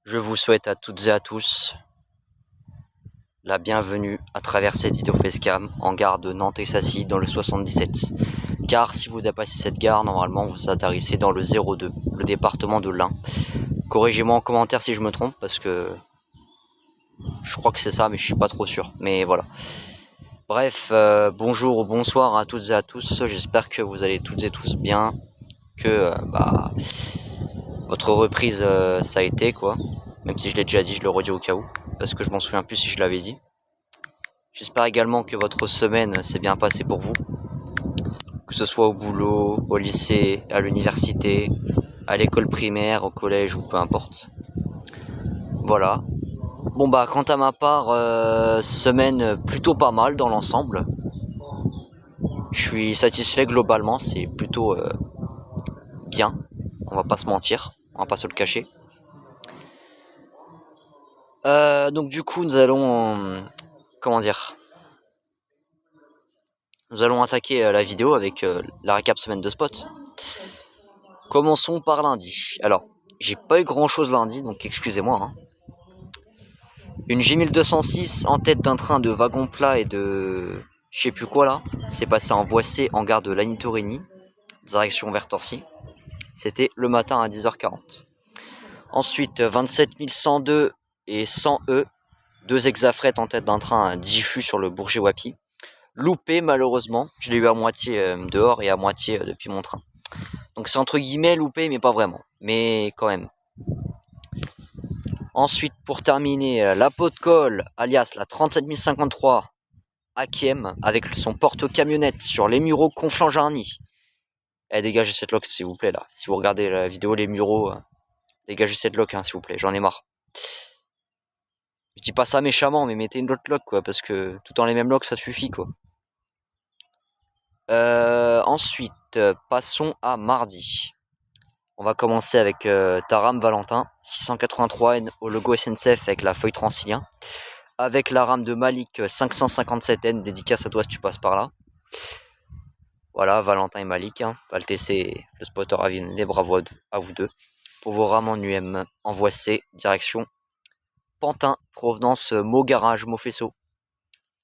Je vous souhaite à toutes et à tous la bienvenue à travers cette vidéo facecam en gare de Nantes-Sassy dans le 77. Car si vous dépassez cette gare, normalement vous atterrissez dans le 02, le département de l'Ain. Corrigez-moi en commentaire si je me trompe parce que je crois que c'est ça mais je suis pas trop sûr. Mais voilà. Bref, bonjour ou bonsoir à toutes et à tous. J'espère que vous allez toutes et tous bien. Que votre reprise ça a été quoi. Même si je l'ai déjà dit, je le redis au cas où. Parce que je m'en souviens plus si je l'avais dit. J'espère également que votre semaine s'est bien passée pour vous. Que ce soit au boulot, au lycée, à l'université, à l'école primaire, au collège ou peu importe. Voilà. Bon bah quant à ma part, semaine plutôt pas mal dans l'ensemble. Je suis satisfait globalement, c'est plutôt bien. On va pas se mentir, on va pas se le cacher. Donc du coup nous allons... comment dire, nous allons attaquer la vidéo avec la récap semaine de spot. Commençons par lundi. Alors, j'ai pas eu grand chose lundi, donc excusez-moi. Hein. Une J1206 en tête d'un train de wagon plat et de... je sais plus quoi là. C'est passé en Voissé en gare de Lagny-Tourigny, direction vers Torcy. C'était le matin à 10h40. Ensuite, 27102 et 100E, deux Exafret en tête d'un train diffus sur le Bourget-Wapi. Loupé malheureusement, je l'ai eu à moitié dehors et à moitié depuis mon train. Donc c'est entre guillemets loupé mais pas vraiment, mais quand même. Ensuite pour terminer, la pot de colle alias la 37053 Akiem avec son porte-camionnette sur les Mureaux Conflans-Jarny. Dégagez cette lock s'il vous plaît là, si vous regardez la vidéo les Mureaux, dégagez cette lock hein, s'il vous plaît, j'en ai marre. Je dis pas ça méchamment mais mettez une autre lock quoi, parce que tout dans les mêmes locks ça suffit quoi. Ensuite, passons à mardi. On va commencer avec ta Valentin, 683N au logo SNCF avec la feuille Transilien. Avec la rame de Malik 557N, dédicace à toi si tu passes par là. Voilà, Valentin et Malik, hein. Valtc, le spotter à Vienne, bravo à vous deux. Pour vos rames en UM, en voie C, direction Pantin, provenance Meaux Garage, Meaux Faisceau.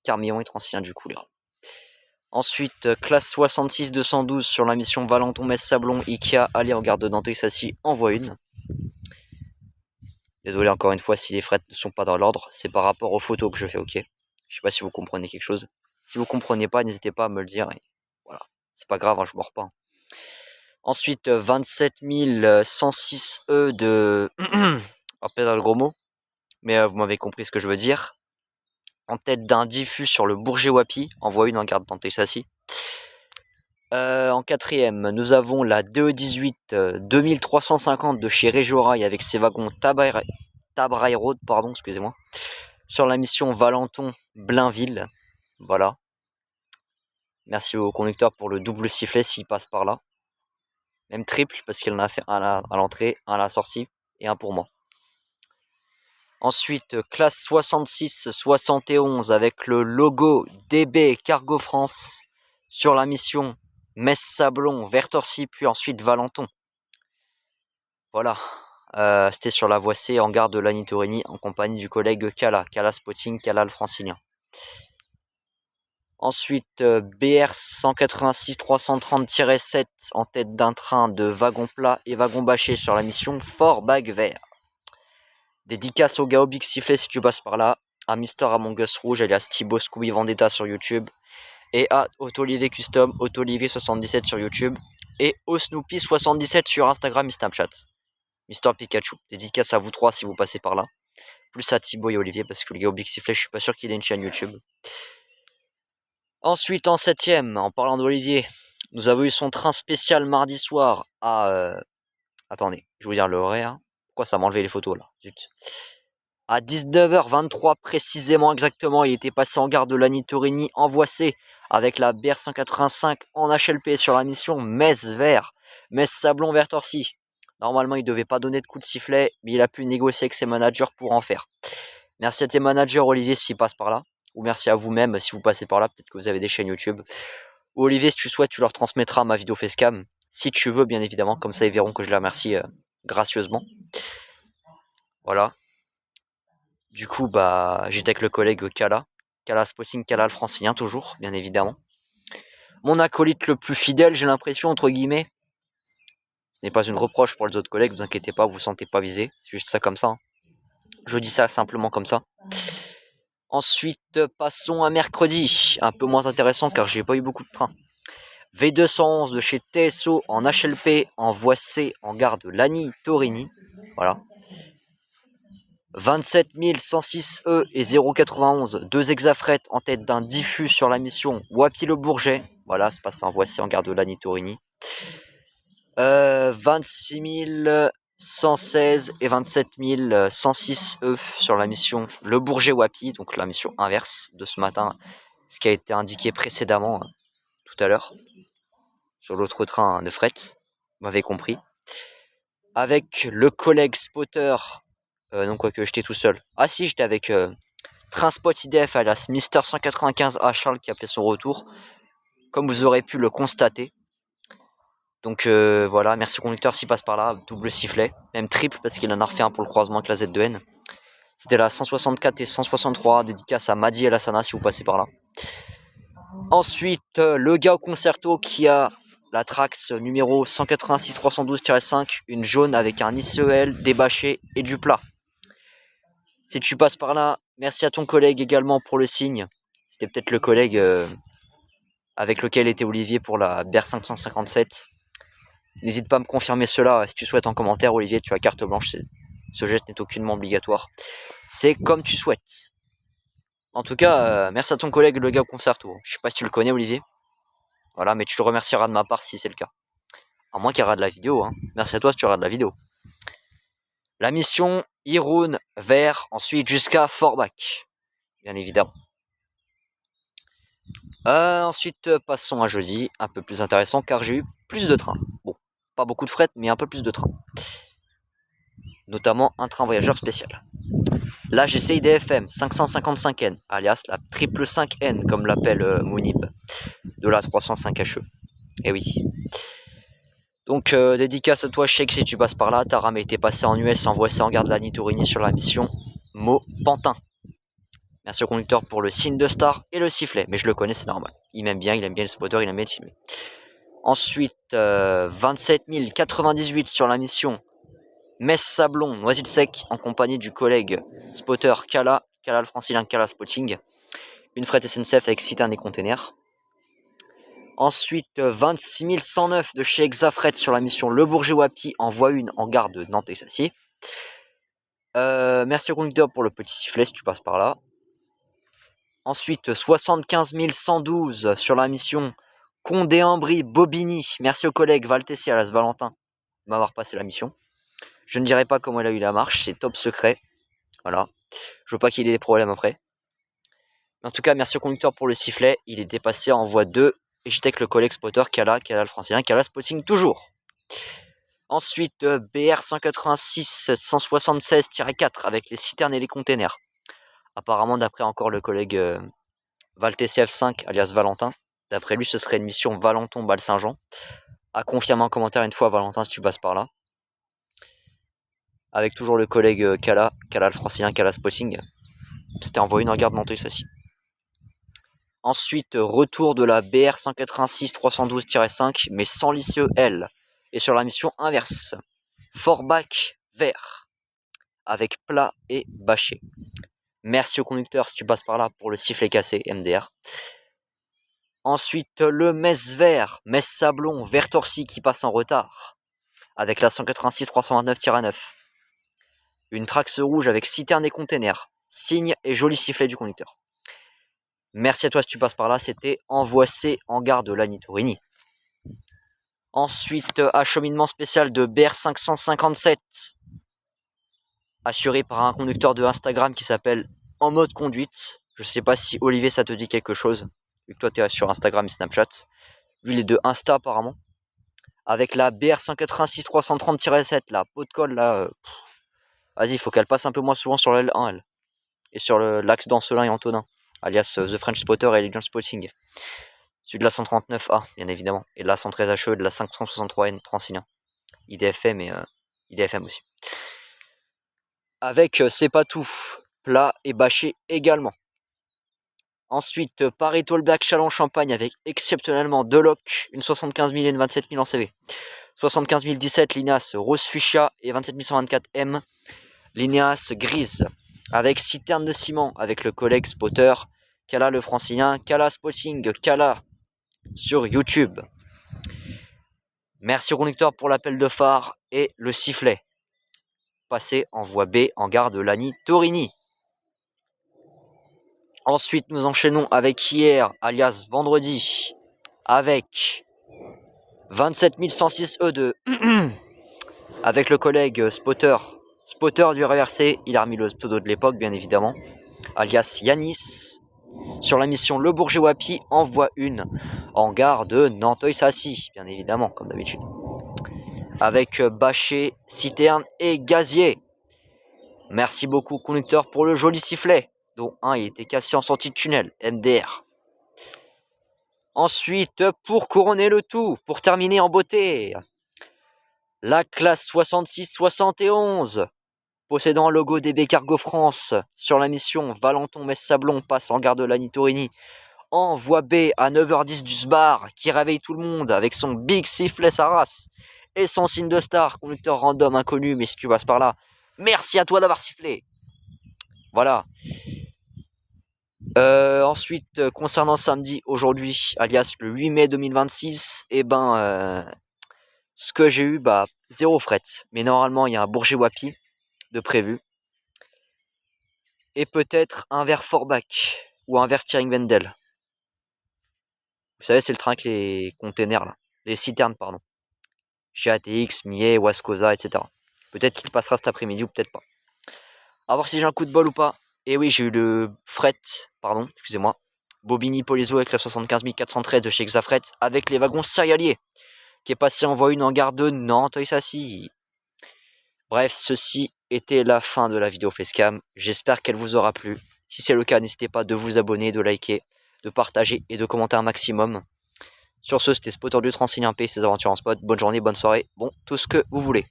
Carmillon et Transilien du coup les rames. Ensuite, classe 66-212 sur la mission Valenton-Metz-Sablon, Ikea, aller en gare de Nantes-Sassy, en voie 1. Désolé encore une fois si les frettes ne sont pas dans l'ordre, c'est par rapport aux photos que je fais, ok. Je sais pas si vous comprenez quelque chose. Si vous comprenez pas, n'hésitez pas à me le dire. Et voilà, c'est pas grave, hein, je mords pas. Ensuite, 27106E de... Après dans le gros mot, mais vous m'avez compris ce que je veux dire. En tête d'un diffus sur le Bourget-Wapi, en voie 1 en gare de Nantes-Sassy. En quatrième, nous avons la DE18 2350 de chez Régiorail avec ses wagons Tabraille Road, pardon, excusez-moi, sur la mission Valenton-Blainville. Voilà. Merci au conducteur pour le double sifflet s'il passe par là. Même triple parce qu'il en a fait un à l'entrée, un à la sortie et un pour moi. Ensuite, classe 66-71 avec le logo DB Cargo France sur la mission Metz-Sablon vers Torcy puis ensuite Valenton. Voilà. C'était sur la voie C en gare de Lagny-Tourigny en compagnie du collègue Kala Spotting, Kala le francilien. Ensuite, BR 186-330-7 en tête d'un train de wagon plat et wagon bâché sur la mission Fort Bag Vert. Dédicace au gars au Big Sifflet si tu passes par là, à Mister Among Us Rouge alias Thibaut Scooby Vendetta sur YouTube, et à Autolivier Custom, Autolivier77 sur YouTube, et au Snoopy77 sur Instagram et Snapchat. Mister Pikachu, dédicace à vous trois si vous passez par là. Plus à Thibaut et Olivier parce que le gars au Big Sifflet, je suis pas sûr qu'il ait une chaîne YouTube. Ensuite, en septième, en parlant d'Olivier, nous avons eu son train spécial mardi soir à... Attendez, je vais vous dire le horaire. Pourquoi ça m'a enlevé les photos là? Zut. À 19h23 précisément exactement, il était passé en gare de Lagny-Tourigny en voie C avec la BR 185 en HLP sur la mission Metz-Sablon vers Torcy. Normalement, il devait pas donner de coup de sifflet, mais il a pu négocier avec ses managers pour en faire. Merci à tes managers, Olivier, s'il passe par là. Ou merci à vous-même si vous passez par là, peut-être que vous avez des chaînes YouTube. Ou Olivier, si tu souhaites, tu leur transmettras ma vidéo facecam. Si tu veux, bien évidemment, comme ça ils verront que je les remercie gracieusement. Voilà. Du coup, bah, j'étais avec le collègue Kala. Kala Spotting, Kala le francilien, toujours, bien évidemment. Mon acolyte le plus fidèle, j'ai l'impression, entre guillemets. Ce n'est pas une reproche pour les autres collègues, vous inquiétez pas, vous vous sentez pas visé. C'est juste ça comme ça. Hein. Je dis ça simplement comme ça. Ensuite, passons à mercredi. Un peu moins intéressant car j'ai pas eu beaucoup de trains. V211 de chez TSO en HLP en voie C en gare de Lagny-Torini. Voilà. 27 106 E et 091, deux hexafrets en tête d'un diffus sur la mission Wapi-le-Bourget. Voilà, c'est passé en voie C en gare de Lagny-Torini. 26 116 et 27 106 E sur la mission Le Bourget-Wapi, donc la mission inverse de ce matin, ce qui a été indiqué précédemment tout à l'heure sur l'autre train de fret, vous m'avez compris. Avec le collègue spotter, non quoique j'étais tout seul. Ah si, j'étais avec Trainspot IDF alias Mister 195 à Charles qui a fait son retour, comme vous aurez pu le constater. Donc voilà, merci au conducteur s'il passe par là, double sifflet, même triple parce qu'il en a refait un pour le croisement avec la Z2N. C'était la 164 et 163, dédicace à Madi et Lassana si vous passez par là. Ensuite, le gars au concerto qui a la Trax numéro 186-312-5, une jaune avec un ICEL, des bâchés et du plat. Si tu passes par là, merci à ton collègue également pour le signe. C'était peut-être le collègue avec lequel était Olivier pour la BR 557. N'hésite pas à me confirmer cela si tu souhaites en commentaire, Olivier, tu as carte blanche. Ce geste n'est aucunement obligatoire. C'est comme tu souhaites. En tout cas, merci à ton collègue le gars au concerto. Je sais pas si tu le connais, Olivier. Voilà, mais tu le remercieras de ma part si c'est le cas. À moins qu'il rate la vidéo, hein. Merci à toi si tu rates la vidéo. La mission, Irun vers ensuite jusqu'à Forbach. Bien évidemment. Ensuite, passons à jeudi, un peu plus intéressant car j'ai eu plus de trains. Bon, pas beaucoup de fret, mais un peu plus de trains. Notamment un train voyageur spécial. Là, j'ai CIDFM 555N, alias la triple 5N, comme l'appelle Mounib, de la 305HE. Et oui. Donc, dédicace à toi, Sheikh, si tu passes par là. Ta rame a été passée en US, envoyée en gare de Lagny-Torini sur la mission Meaux-Pantin. Merci au conducteur pour le signe de star et le sifflet, mais je le connais, c'est normal. Il m'aime bien le spotter, il aime bien le filmer. Ensuite, 27 098 sur la mission Metz-Sablon, Noisy-le-Sec, en compagnie du collègue spotter Kala le francilien Kala Spotting. Une fret SNCF avec citerne et container. Ensuite, 26 109 de chez Exafret sur la mission Le Bourget-Wapi en voie 1 en gare de Nantes-et-Sacier. Merci au conducteur pour le petit sifflet si tu passes par là. Ensuite, 75 112 sur la mission Condé-en-Brie-Bobigny. Merci au collègue Valtessi alias Valentin de m'avoir passé la mission. Je ne dirai pas comment elle a eu la marche, c'est top secret. Voilà. Je veux pas qu'il ait des problèmes après. En tout cas, merci au conducteur pour le sifflet. Il est dépassé en voie 2. Et j'étais avec le collègue spotter Kala le francilien, Kala Spotting toujours. Ensuite, BR 186 176-4 avec les citernes et les containers. Apparemment, d'après encore le collègue ValTCF5 alias Valentin. D'après lui, ce serait une mission Valenton-Bal-Saint-Jean. À confirmer en commentaire une fois, Valentin, si tu passes par là. Avec toujours le collègue Kala le francilien, Kala Spotting. C'était envoyé en gare de Nantes-et-Sacier. Ensuite, retour de la BR 186-312-5, mais sans l'ICEL. Et sur la mission inverse. Forbach vert. Avec plat et bâché. Merci au conducteur si tu passes par là pour le sifflet cassé MDR. Ensuite, le Metz vert, Metz Sablon, vert Torcy qui passe en retard. Avec la 186-329-9. Une Trax rouge avec citerne et container. Signe et joli sifflet du conducteur. Merci à toi si tu passes par là, c'était envoi C en gare de Lagny-Torini. Ensuite, acheminement spécial de BR 557. Assuré par un conducteur de Instagram qui s'appelle En Mode Conduite. Je sais pas si Olivier ça te dit quelque chose, vu que toi tu es sur Instagram et Snapchat. Lui il est de Insta apparemment. Avec la BR 186-330-7, la peau de colle là. Vas-y, il faut qu'elle passe un peu moins souvent sur la L1 elle. Et sur l'axe d'Ancelin et Antonin, alias The French Spotter et Legend Spotting. Celui de la 139A, bien évidemment, et de la 113HE, de la 563N Transilien. IDFM et IDFM aussi. avec C'est pas tout, plat et bâché également. Ensuite, Paris Tollback Châlons-Champagne avec exceptionnellement deux locs, une 75 000 et une 27 000 en CV. 75 017 Linas Rose Fuchsia et 27 124 M Linas Grise avec citerne de ciment avec le collègue spotter Kala le francilien, Kala Spotting, Kala sur YouTube. Merci au conducteur pour l'appel de phare et le sifflet. Passé en voie B en gare de Lagny-Torigny. Ensuite, nous enchaînons avec hier, alias vendredi, avec 27 106 E2, avec le collègue spotter du RRC, il a remis le pseudo de l'époque, bien évidemment, alias Yanis, sur la mission Le Bourget-Wapi, en voie 1, en gare de Nanteuil-Sassy, bien évidemment, comme d'habitude. Avec bâché, citerne et gazier. Merci beaucoup, conducteur, pour le joli sifflet, dont un il était cassé en sortie de tunnel, MDR. Ensuite, pour couronner le tout, pour terminer en beauté, la classe 66-71, possédant un logo DB Cargo France, sur la mission Valenton-Metz-Sablon, passe en gare de Lagny-Torigny, en voie B à 9h10 du SBAR, qui réveille tout le monde avec son big sifflet sa race, et son signe de star, conducteur random inconnu, mais si tu passes par là, merci à toi d'avoir sifflé. Voilà. Ensuite, concernant samedi, aujourd'hui, alias le 8 mai 2026, ce que j'ai eu, zéro fret. Mais normalement, il y a un Bourget-Wapi de prévu. Et peut-être un verre Forbach ou un verre Steering Wendel. Vous savez, c'est le train avec les containers, là. Les citernes, pardon. GATX, Millet, Wascosa, etc. Peut-être qu'il passera cet après-midi ou peut-être pas. A voir si j'ai un coup de bol ou pas. Et oui, j'ai eu le fret, pardon, excusez-moi. Bobigny Polizo avec la 75 413 de chez Xafret avec les wagons céréaliers qui est passé en voie 1 en gare de Nanteuil-Sassy. Bref, ceci était la fin de la vidéo Facecam. J'espère qu'elle vous aura plu. Si c'est le cas, n'hésitez pas de vous abonner, de liker, de partager et de commenter un maximum. Sur ce, c'était Spotter du Transilien P, ses aventures en spot. Bonne journée, bonne soirée, bon, tout ce que vous voulez.